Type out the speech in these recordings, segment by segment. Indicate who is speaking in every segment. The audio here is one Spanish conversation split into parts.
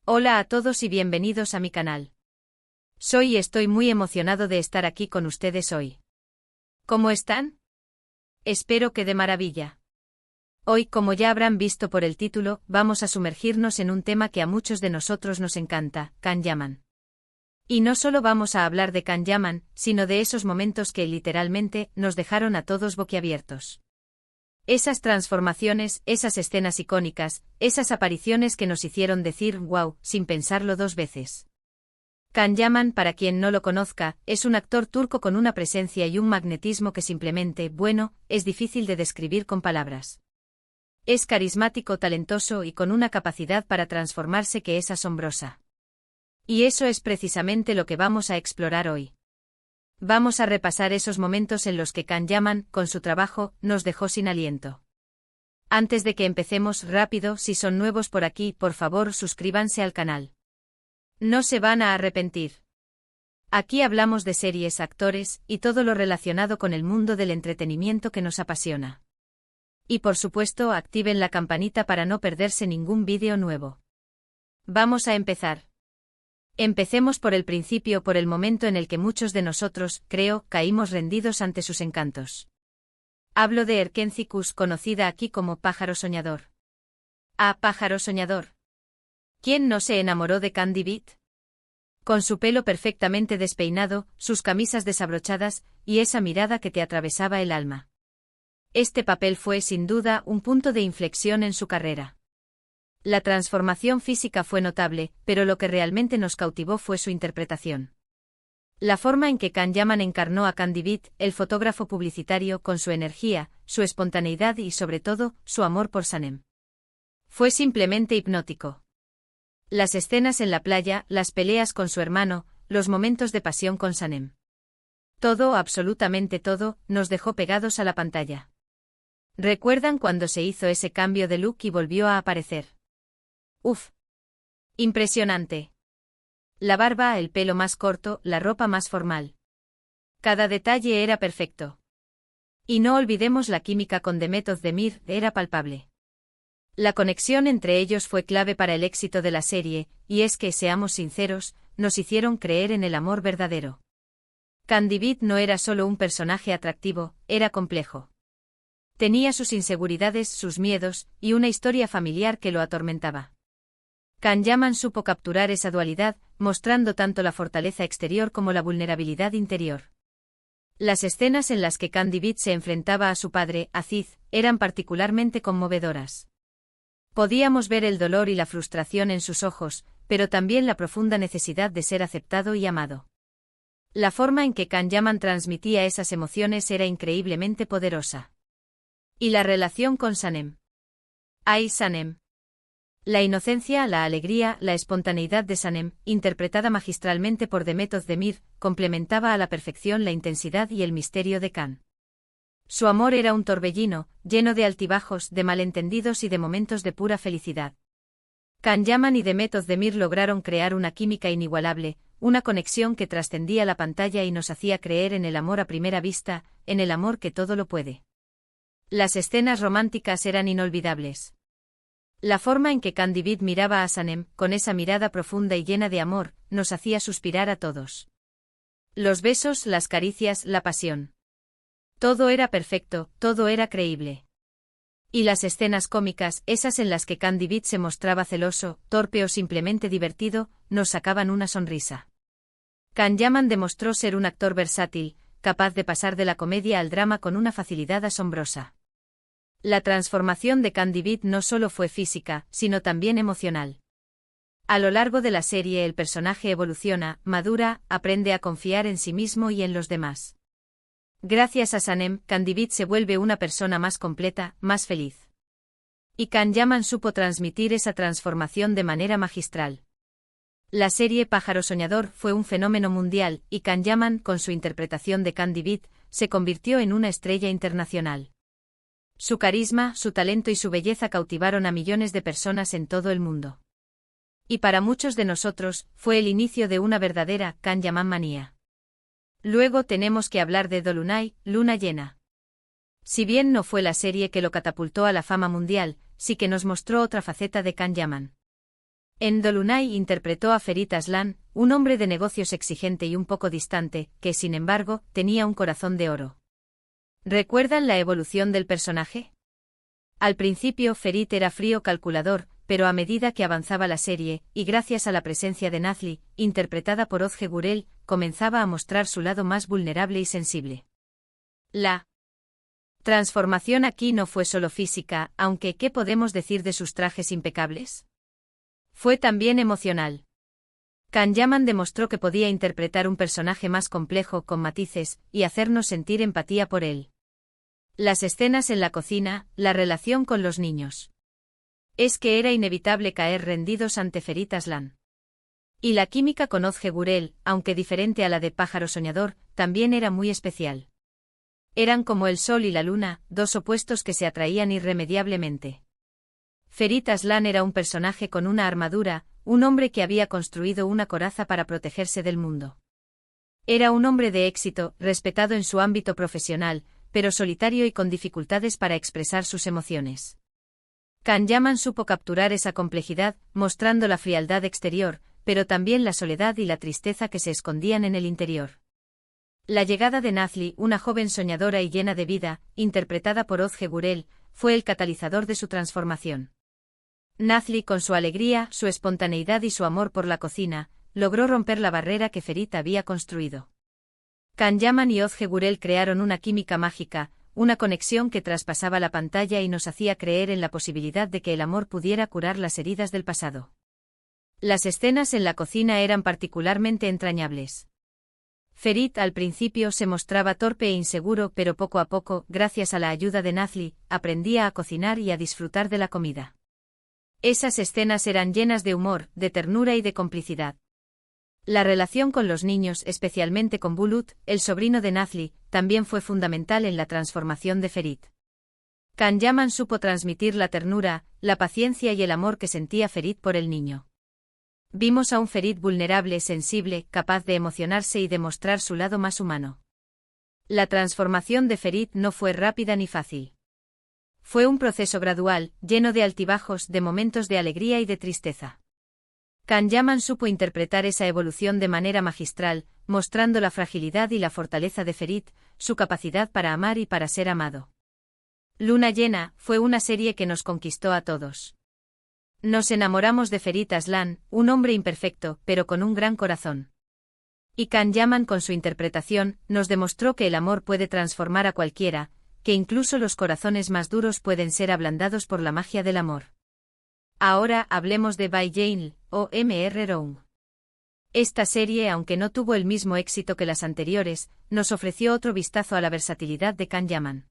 Speaker 1: Hola a todos y bienvenidos a mi canal. Soy y estoy muy emocionado de estar aquí con ustedes hoy. ¿Cómo están? Espero que de maravilla. Hoy, como ya habrán visto por el título, vamos a sumergirnos en un tema que a muchos de nosotros nos encanta, Kan-Yaman. Y no solo vamos a hablar de Kan-Yaman, sino de esos momentos que literalmente nos dejaron a todos boquiabiertos. Esas transformaciones, esas escenas icónicas, esas apariciones que nos hicieron decir wow, sin pensarlo dos veces. Kan-Yaman, para quien no lo conozca, es un actor turco con una presencia y un magnetismo que simplemente, bueno, es difícil de describir con palabras. Es carismático, talentoso y con una capacidad para transformarse que es asombrosa. Y eso es precisamente lo que vamos a explorar hoy. Vamos a repasar esos momentos en los que Kan-Yaman, con su trabajo, nos dejó sin aliento. Antes de que empecemos, rápido, si son nuevos por aquí, por favor suscríbanse al canal. No se van a arrepentir. Aquí hablamos de series, actores, y todo lo relacionado con el mundo del entretenimiento que nos apasiona. Y por supuesto, activen la campanita para no perderse ningún vídeo nuevo. Vamos a empezar. Empecemos por el principio, por el momento en el que muchos de nosotros, creo, caímos rendidos ante sus encantos. Hablo de Erkenci-Kuş, conocida aquí como Pájaro Soñador. Ah, Pájaro Soñador. ¿Quién no se enamoró de Candy Beat? Con su pelo perfectamente despeinado, sus camisas desabrochadas, y esa mirada que te atravesaba el alma. Este papel fue, sin duda, un punto de inflexión en su carrera. La transformación física fue notable, pero lo que realmente nos cautivó fue su interpretación. La forma en que Kan-Yaman encarnó a Candy Beat, el fotógrafo publicitario, con su energía, su espontaneidad y sobre todo, su amor por Sanem. Fue simplemente hipnótico. Las escenas en la playa, las peleas con su hermano, los momentos de pasión con Sanem. Todo, absolutamente todo, nos dejó pegados a la pantalla. ¿Recuerdan cuando se hizo ese cambio de look y volvió a aparecer? ¡Uf! Impresionante. La barba, el pelo más corto, la ropa más formal. Cada detalle era perfecto. Y no olvidemos la química con Demet Özdemir, era palpable. La conexión entre ellos fue clave para el éxito de la serie, y es que, seamos sinceros, nos hicieron creer en el amor verdadero. Candy Beat no era solo un personaje atractivo, era complejo. Tenía sus inseguridades, sus miedos, y una historia familiar que lo atormentaba. Kan-Yaman supo capturar esa dualidad, mostrando tanto la fortaleza exterior como la vulnerabilidad interior. Las escenas en las que Candy Beat se enfrentaba a su padre, Aziz, eran particularmente conmovedoras. Podíamos ver el dolor y la frustración en sus ojos, pero también la profunda necesidad de ser aceptado y amado. La forma en que Kan-Yaman transmitía esas emociones era increíblemente poderosa. Y la relación con Sanem. ¡Ay, Sanem! La inocencia, la alegría, la espontaneidad de Sanem, interpretada magistralmente por Demet Özdemir, complementaba a la perfección la intensidad y el misterio de Kan. Su amor era un torbellino, lleno de altibajos, de malentendidos y de momentos de pura felicidad. Kan-Yaman y Demet Özdemir lograron crear una química inigualable, una conexión que trascendía la pantalla y nos hacía creer en el amor a primera vista, en el amor que todo lo puede. Las escenas románticas eran inolvidables. La forma en que Candy Beat miraba a Sanem, con esa mirada profunda y llena de amor, nos hacía suspirar a todos. Los besos, las caricias, la pasión. Todo era perfecto, todo era creíble. Y las escenas cómicas, esas en las que Candy Beat se mostraba celoso, torpe o simplemente divertido, nos sacaban una sonrisa. Kan-Yaman demostró ser un actor versátil, capaz de pasar de la comedia al drama con una facilidad asombrosa. La transformación de Candy Beat no solo fue física, sino también emocional. A lo largo de la serie el personaje evoluciona, madura, aprende a confiar en sí mismo y en los demás. Gracias a Sanem, Candy Beat se vuelve una persona más completa, más feliz. Y Kan-Yaman supo transmitir esa transformación de manera magistral. La serie Pájaro Soñador fue un fenómeno mundial, y Kan-Yaman, con su interpretación de Candy Beat, se convirtió en una estrella internacional. Su carisma, su talento y su belleza cautivaron a millones de personas en todo el mundo. Y para muchos de nosotros, fue el inicio de una verdadera Kan-Yaman manía. Luego tenemos que hablar de Dolunay, Luna Llena. Si bien no fue la serie que lo catapultó a la fama mundial, sí que nos mostró otra faceta de Kan-Yaman. En Dolunay interpretó a Ferit Aslan, un hombre de negocios exigente y un poco distante, que sin embargo, tenía un corazón de oro. ¿Recuerdan la evolución del personaje? Al principio Ferit era frío calculador, pero a medida que avanzaba la serie, y gracias a la presencia de Nazli, interpretada por Ozge Gurel, comenzaba a mostrar su lado más vulnerable y sensible. La transformación aquí no fue solo física, aunque ¿qué podemos decir de sus trajes impecables? Fue también emocional. Can Yaman demostró que podía interpretar un personaje más complejo con matices, y hacernos sentir empatía por él. Las escenas en la cocina, la relación con los niños. Es que era inevitable caer rendidos ante Ferit Aslan. Y la química con Ozge Gurel, aunque diferente a la de Pájaro Soñador, también era muy especial. Eran como el sol y la luna, dos opuestos que se atraían irremediablemente. Ferit Aslan era un personaje con una armadura, un hombre que había construido una coraza para protegerse del mundo. Era un hombre de éxito, respetado en su ámbito profesional, pero solitario y con dificultades para expresar sus emociones. Can Yaman supo capturar esa complejidad, mostrando la frialdad exterior, pero también la soledad y la tristeza que se escondían en el interior. La llegada de Nazli, una joven soñadora y llena de vida, interpretada por Ozge Gurel, fue el catalizador de su transformación. Nazli, con su alegría, su espontaneidad y su amor por la cocina, logró romper la barrera que Ferit había construido. Can Yaman y Ozge Gurel crearon una química mágica, una conexión que traspasaba la pantalla y nos hacía creer en la posibilidad de que el amor pudiera curar las heridas del pasado. Las escenas en la cocina eran particularmente entrañables. Ferit al principio se mostraba torpe e inseguro, pero poco a poco, gracias a la ayuda de Nazli, aprendía a cocinar y a disfrutar de la comida. Esas escenas eran llenas de humor, de ternura y de complicidad. La relación con los niños, especialmente con Bulut, el sobrino de Nazli, también fue fundamental en la transformación de Ferit. Can Yaman supo transmitir la ternura, la paciencia y el amor que sentía Ferit por el niño. Vimos a un Ferit vulnerable, sensible, capaz de emocionarse y demostrar su lado más humano. La transformación de Ferit no fue rápida ni fácil. Fue un proceso gradual, lleno de altibajos, de momentos de alegría y de tristeza. Can Yaman supo interpretar esa evolución de manera magistral, mostrando la fragilidad y la fortaleza de Ferit, su capacidad para amar y para ser amado. Luna Llena fue una serie que nos conquistó a todos. Nos enamoramos de Ferit Aslan, un hombre imperfecto, pero con un gran corazón. Y Can Yaman, con su interpretación, nos demostró que el amor puede transformar a cualquiera, que incluso los corazones más duros pueden ser ablandados por la magia del amor. Ahora hablemos de By Jane, o Mr. Round. Esta serie, aunque no tuvo el mismo éxito que las anteriores, nos ofreció otro vistazo a la versatilidad de Can Yaman.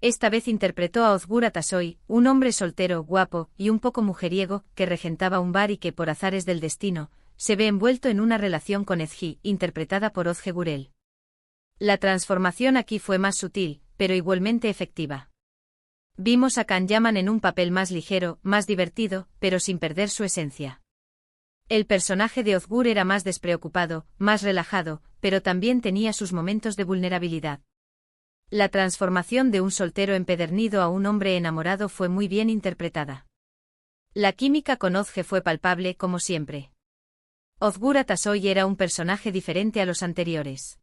Speaker 1: Esta vez interpretó a Ozgur Atasoy, un hombre soltero, guapo y un poco mujeriego, que regentaba un bar y que por azares del destino, se ve envuelto en una relación con Ezgi, interpretada por Ozge Gurel. La transformación aquí fue más sutil, pero igualmente efectiva. Vimos a Can Yaman en un papel más ligero, más divertido, pero sin perder su esencia. El personaje de Ozgur era más despreocupado, más relajado, pero también tenía sus momentos de vulnerabilidad. La transformación de un soltero empedernido a un hombre enamorado fue muy bien interpretada. La química con Ozge fue palpable, como siempre. Ozgur Atasoy era un personaje diferente a los anteriores.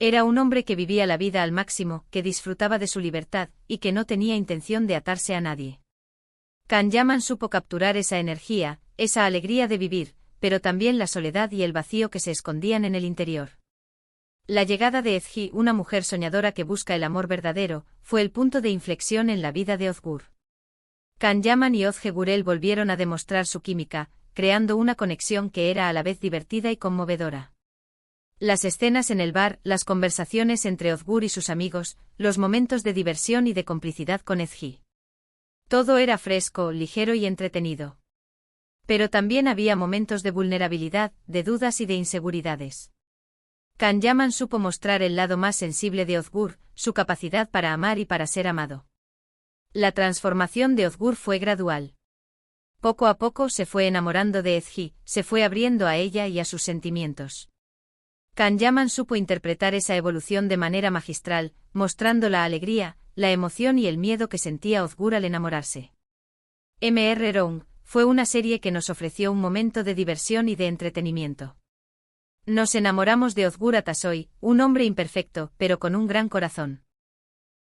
Speaker 1: Era un hombre que vivía la vida al máximo, que disfrutaba de su libertad, y que no tenía intención de atarse a nadie. Can Yaman supo capturar esa energía, esa alegría de vivir, pero también la soledad y el vacío que se escondían en el interior. La llegada de Ezgi, una mujer soñadora que busca el amor verdadero, fue el punto de inflexión en la vida de Ozgur. Can Yaman y Ozge Gurel volvieron a demostrar su química, creando una conexión que era a la vez divertida y conmovedora. Las escenas en el bar, las conversaciones entre Ozgur y sus amigos, los momentos de diversión y de complicidad con Ezgi. Todo era fresco, ligero y entretenido. Pero también había momentos de vulnerabilidad, de dudas y de inseguridades. Can Yaman supo mostrar el lado más sensible de Ozgur, su capacidad para amar y para ser amado. La transformación de Ozgur fue gradual. Poco a poco se fue enamorando de Ezgi, se fue abriendo a ella y a sus sentimientos. Can Yaman supo interpretar esa evolución de manera magistral, mostrando la alegría, la emoción y el miedo que sentía Ozgur al enamorarse. Mr. Round fue una serie que nos ofreció un momento de diversión y de entretenimiento. Nos enamoramos de Ozgur Atasoy, un hombre imperfecto, pero con un gran corazón.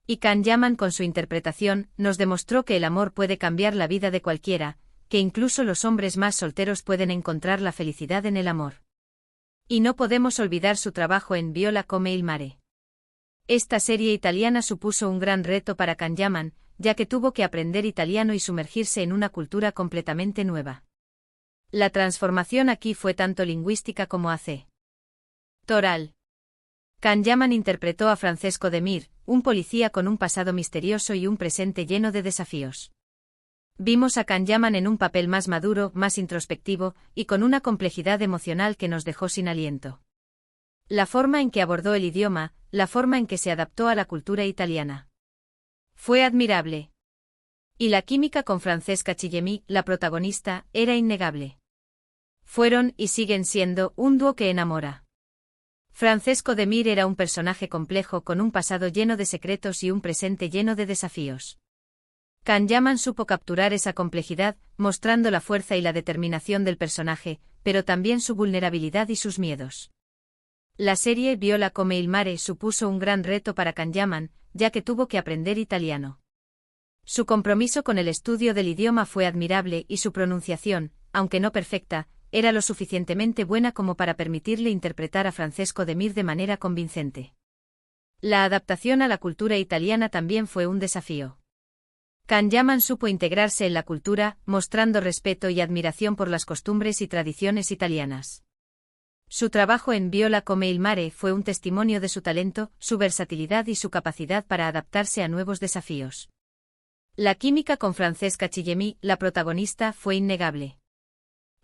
Speaker 1: Y Can Yaman con su interpretación, nos demostró que el amor puede cambiar la vida de cualquiera, que incluso los hombres más solteros pueden encontrar la felicidad en el amor. Y no podemos olvidar su trabajo en Viola come il mare. Esta serie italiana supuso un gran reto para Can Yaman, ya que tuvo que aprender italiano y sumergirse en una cultura completamente nueva. La transformación aquí fue tanto lingüística como actoral. Can Yaman interpretó a Francesco de Mir, un policía con un pasado misterioso y un presente lleno de desafíos. Vimos a Can Yaman en un papel más maduro, más introspectivo, y con una complejidad emocional que nos dejó sin aliento. La forma en que abordó el idioma, la forma en que se adaptó a la cultura italiana, fue admirable. Y la química con Francesca Chillemi, la protagonista, era innegable. Fueron, y siguen siendo, un dúo que enamora. Francesco de Mir era un personaje complejo con un pasado lleno de secretos y un presente lleno de desafíos. Can Yaman supo capturar esa complejidad, mostrando la fuerza y la determinación del personaje, pero también su vulnerabilidad y sus miedos. La serie Viola come il mare supuso un gran reto para Can Yaman, ya que tuvo que aprender italiano. Su compromiso con el estudio del idioma fue admirable y su pronunciación, aunque no perfecta, era lo suficientemente buena como para permitirle interpretar a Francesco de Mir de manera convincente. La adaptación a la cultura italiana también fue un desafío. Can Yaman supo integrarse en la cultura, mostrando respeto y admiración por las costumbres y tradiciones italianas. Su trabajo en Viola come il mare fue un testimonio de su talento, su versatilidad y su capacidad para adaptarse a nuevos desafíos. La química con Francesca Chillemi, la protagonista, fue innegable.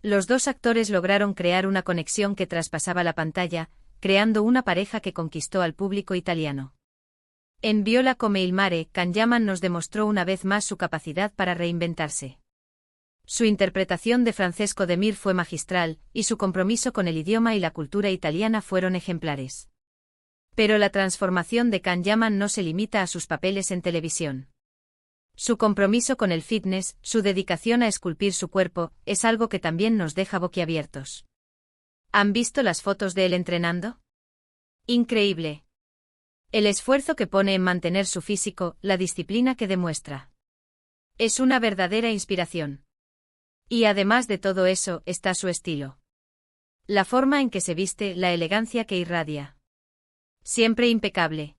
Speaker 1: Los dos actores lograron crear una conexión que traspasaba la pantalla, creando una pareja que conquistó al público italiano. En Viola come il mare, Can Yaman nos demostró una vez más su capacidad para reinventarse. Su interpretación de Francesco de Mir fue magistral, y su compromiso con el idioma y la cultura italiana fueron ejemplares. Pero la transformación de Can Yaman no se limita a sus papeles en televisión. Su compromiso con el fitness, su dedicación a esculpir su cuerpo, es algo que también nos deja boquiabiertos. ¿Han visto las fotos de él entrenando? Increíble. El esfuerzo que pone en mantener su físico, la disciplina que demuestra. Es una verdadera inspiración. Y además de todo eso, está su estilo. La forma en que se viste, la elegancia que irradia. Siempre impecable.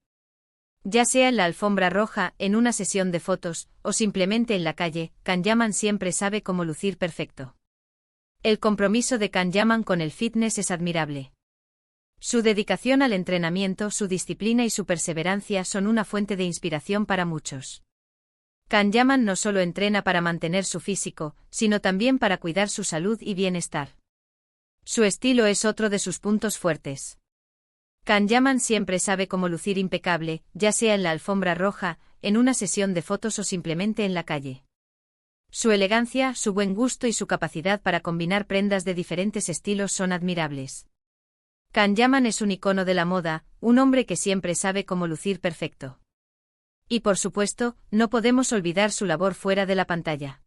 Speaker 1: Ya sea en la alfombra roja, en una sesión de fotos, o simplemente en la calle, Can Yaman siempre sabe cómo lucir perfecto. El compromiso de Can Yaman con el fitness es admirable. Su dedicación al entrenamiento, su disciplina y su perseverancia son una fuente de inspiración para muchos. Can Yaman no solo entrena para mantener su físico, sino también para cuidar su salud y bienestar. Su estilo es otro de sus puntos fuertes. Can Yaman siempre sabe cómo lucir impecable, ya sea en la alfombra roja, en una sesión de fotos o simplemente en la calle. Su elegancia, su buen gusto y su capacidad para combinar prendas de diferentes estilos son admirables. Can Yaman es un icono de la moda, un hombre que siempre sabe cómo lucir perfecto. Y por supuesto, no podemos olvidar su labor fuera de la pantalla.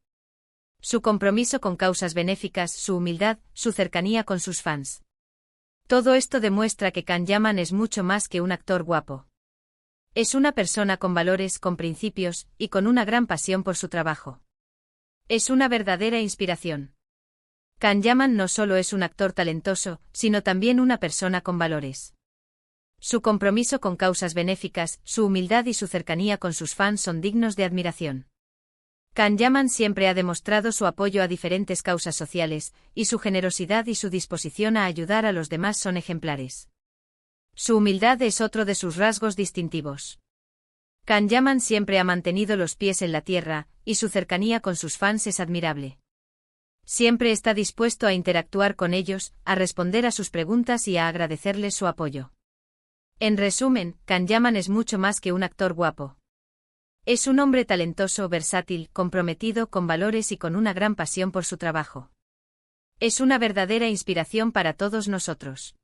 Speaker 1: Su compromiso con causas benéficas, su humildad, su cercanía con sus fans. Todo esto demuestra que Can Yaman es mucho más que un actor guapo. Es una persona con valores, con principios, y con una gran pasión por su trabajo. Es una verdadera inspiración. Can Yaman no solo es un actor talentoso, sino también una persona con valores. Su compromiso con causas benéficas, su humildad y su cercanía con sus fans son dignos de admiración. Can Yaman siempre ha demostrado su apoyo a diferentes causas sociales, y su generosidad y su disposición a ayudar a los demás son ejemplares. Su humildad es otro de sus rasgos distintivos. Can Yaman siempre ha mantenido los pies en la tierra, y su cercanía con sus fans es admirable. Siempre está dispuesto a interactuar con ellos, a responder a sus preguntas y a agradecerles su apoyo. En resumen, Can Yaman es mucho más que un actor guapo. Es un hombre talentoso, versátil, comprometido, con valores y con una gran pasión por su trabajo. Es una verdadera inspiración para todos nosotros.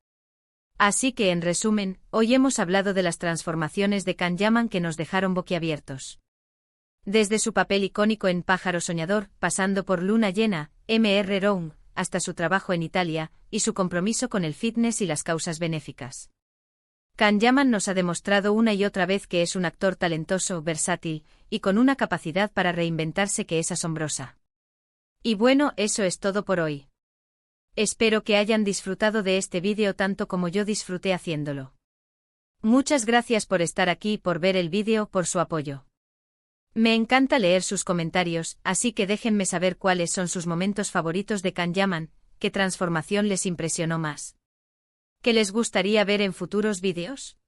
Speaker 1: Así que, en resumen, hoy hemos hablado de las transformaciones de Can Yaman que nos dejaron boquiabiertos. Desde su papel icónico en Pájaro Soñador, pasando por Luna Llena, Mr. Round, hasta su trabajo en Italia, y su compromiso con el fitness y las causas benéficas. Can Yaman nos ha demostrado una y otra vez que es un actor talentoso, versátil, y con una capacidad para reinventarse que es asombrosa. Y bueno, eso es todo por hoy. Espero que hayan disfrutado de este vídeo tanto como yo disfruté haciéndolo. Muchas gracias por estar aquí, por ver el vídeo, por su apoyo. Me encanta leer sus comentarios, así que déjenme saber cuáles son sus momentos favoritos de Can Yaman, qué transformación les impresionó más. ¿Qué les gustaría ver en futuros vídeos?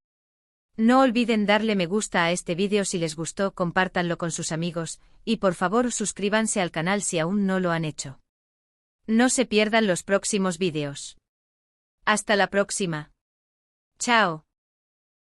Speaker 1: No olviden darle me gusta a este vídeo si les gustó, compártanlo con sus amigos, y por favor suscríbanse al canal si aún no lo han hecho. No se pierdan los próximos vídeos. Hasta la próxima. Chao.